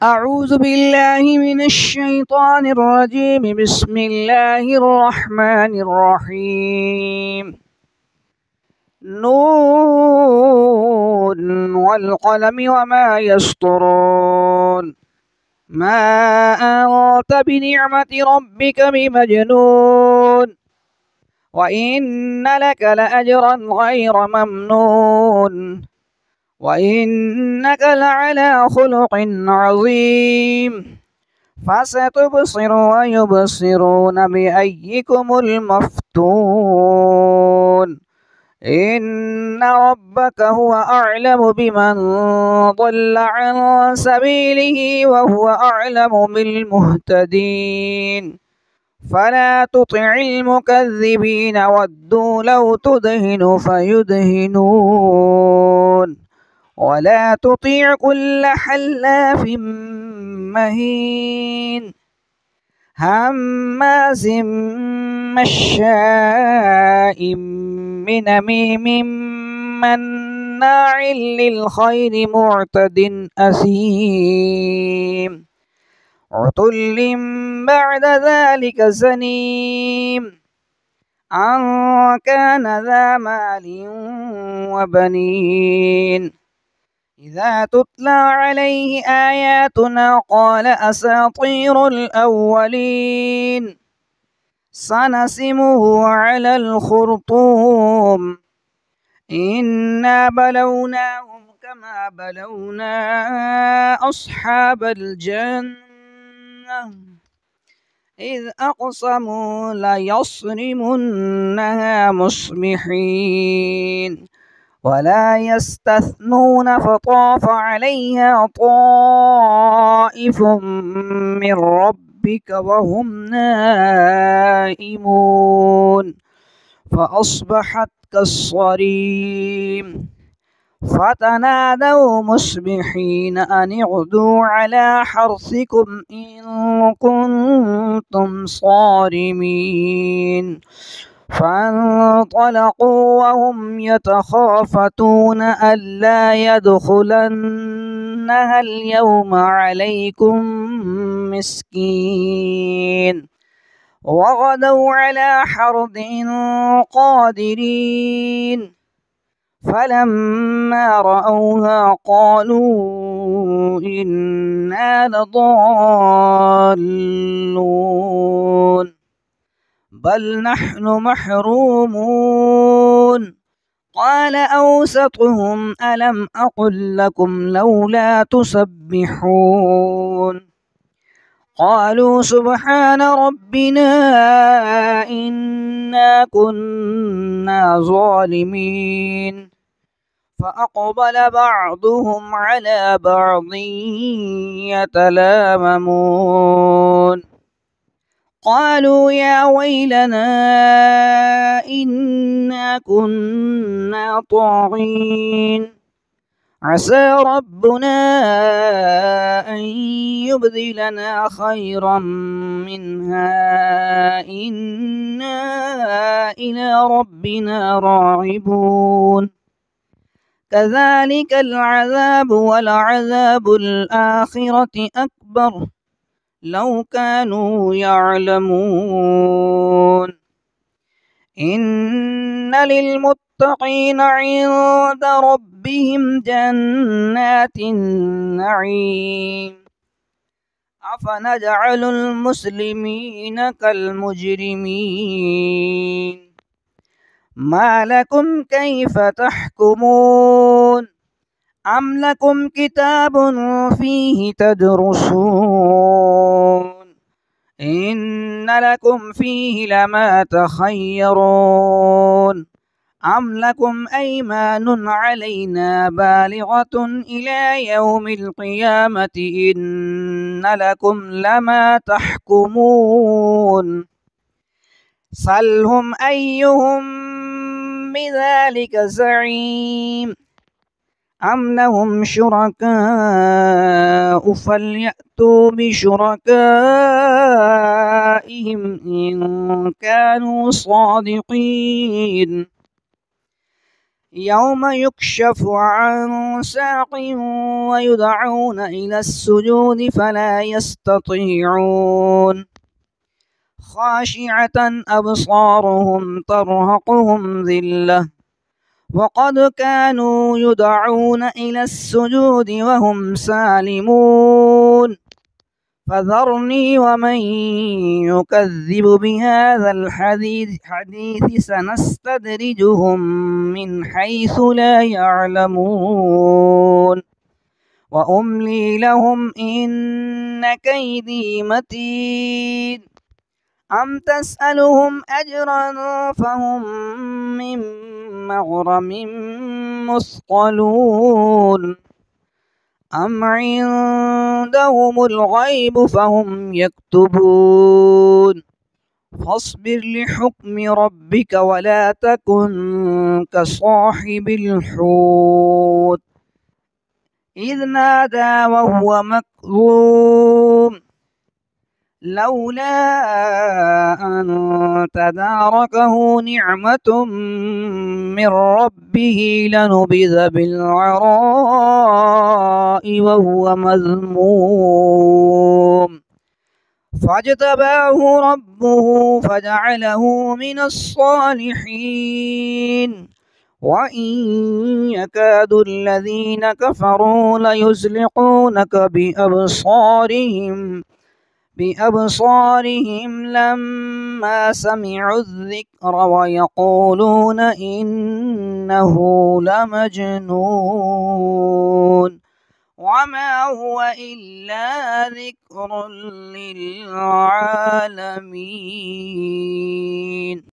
أعوذ بالله من الشيطان الرجيم. بسم الله الرحمن الرحيم. نون والقلم وما يسطرون. ما أنت بنعمة ربك بمجنون، وإن لك لأجرا غير ممنون، وإنك لعلى خلق عظيم. فستبصر ويبصرون بأيكم المفتون. إن ربك هو أعلم بمن ضل عن سبيله وهو أعلم بالمهتدين. فلا تطع المكذبين ودوا لو تدهن فيدهنون، ولا تطيع كل حلاف مهين هماز مشاء بنميم مناع للخير معتد أثيم عتل بعد ذلك زنيم أن كان ذا مال وبنين. إذا تتلى عليه آياتنا قال أساطير الأولين. سنسمه على الخرطوم. إنا بلوناهم كما بلونا أصحاب الجنة إذ أقسموا ليصرمنها مصبحين ولا يستثنون فطاف عليها طائف من ربك وهم نائمون فأصبحت كالصريم. فتنادوا مصبحين أن اغدوا على حرثكم إن كنتم صارمين. فانطلقوا وهم يتخافتون ألا يدخلنها اليوم عليكم مسكين. وغدوا على حرد قادرين. فلما رأوها قالوا إنا لضالون بل نحن محرومون. قال أوسطهم ألم أقل لكم لولا تسبحون. قالوا سبحان ربنا إنا كنا ظالمين. فأقبل بعضهم على بعض يتلاممون. قالوا يا ويلنا إنا كنا طاغين. عسى ربنا أن يبدلنا خيرا منها إنا إلى ربنا راغبون. كذلك العذاب ولعذاب الآخرة أكبر لو كانوا يعلمون. إن للمتقين عند ربهم جنات النعيم. أفنجعل المسلمين كالمجرمين. ما لكم كيف تحكمون. أم لكم كتاب فيه تدرسون إن لكم فيه لما تخيرون. أم لكم أيمان علينا بالغة إلى يوم القيامة إن لكم لما تحكمون. سلهم أيهم بذلك زعيم. أم لهم شركاء فليأتوا بشركائهم إن كانوا صادقين. يوم يكشف عن ساق ويدعون إلى السجود فلا يستطيعون خاشعة أبصارهم ترهقهم ذلة وقد كانوا يدعون إلى السجود وهم سالمون فذرني ومن يكذب بهذا الحديث سنستدرجهم من حيث لا يعلمون وأملي لهم إن كيدي متين أم تسألهم أجرا فهم من مغرم مثقلون أم عندهم الغيب فهم يكتبون فاصبر لحكم ربك ولا تكن كصاحب الحوت إذ نادى وهو مكظوم لولا أن تداركه نعمة من ربه لنبذ بالعراء وهو مذموم فاجتباه ربه فجعله من الصالحين وإن يكاد الذين كفروا ليزلقونك بأبصارهم لما سمعوا الذكر ويقولون إنه لمجنون وما هو إلا ذكر للعالمين.